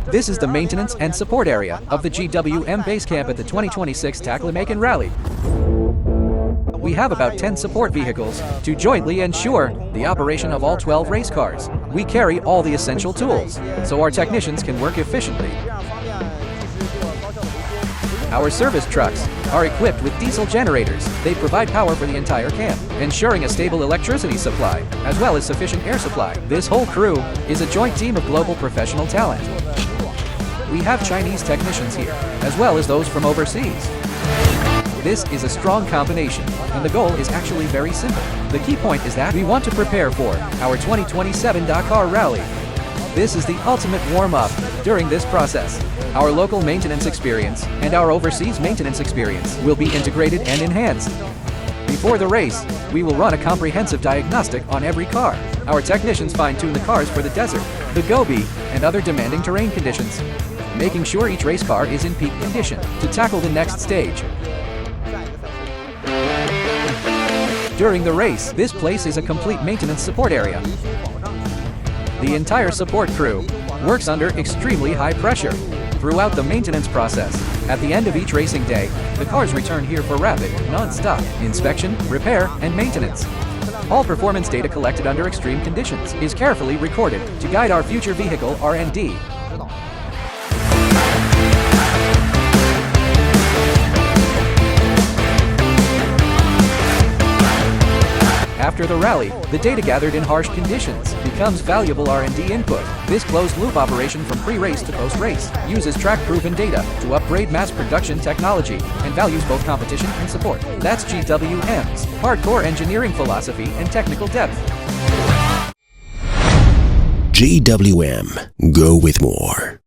This is the maintenance and support area of the GWM base camp at the 2026 Taklimakan Rally. We have about 10 support vehicles to jointly ensure the operation of all 12 race cars. We carry all the essential tools, so our technicians can work efficiently. Our service trucks are equipped with diesel generators. They provide power for the entire camp, ensuring a stable electricity supply, as well as sufficient air supply. This whole crew is a joint team of global professional talent. We have Chinese technicians here, as well as those from overseas. This is a strong combination, and the goal is actually very simple. The key point is that we want to prepare for our 2027 Dakar Rally. This is the ultimate warm-up during this process. Our local maintenance experience and our overseas maintenance experience will be integrated and enhanced. Before the race, we will run a comprehensive diagnostic on every car. Our technicians fine-tune the cars for the desert, the Gobi, and other demanding terrain conditions, making sure each race car is in peak condition to tackle the next stage. During the race, this place is a complete maintenance support area. The entire support crew works under extremely high pressure throughout the maintenance process. At the end of each racing day, the cars return here for rapid, non-stop inspection, repair, and maintenance. All performance data collected under extreme conditions is carefully recorded to guide our future vehicle R&D. After the rally, the data gathered in harsh conditions becomes valuable R&D input. This closed-loop operation from pre-race to post-race uses track-proven data to upgrade mass production technology and values both competition and support. That's GWM's hardcore engineering philosophy and technical depth. GWM. Go with more.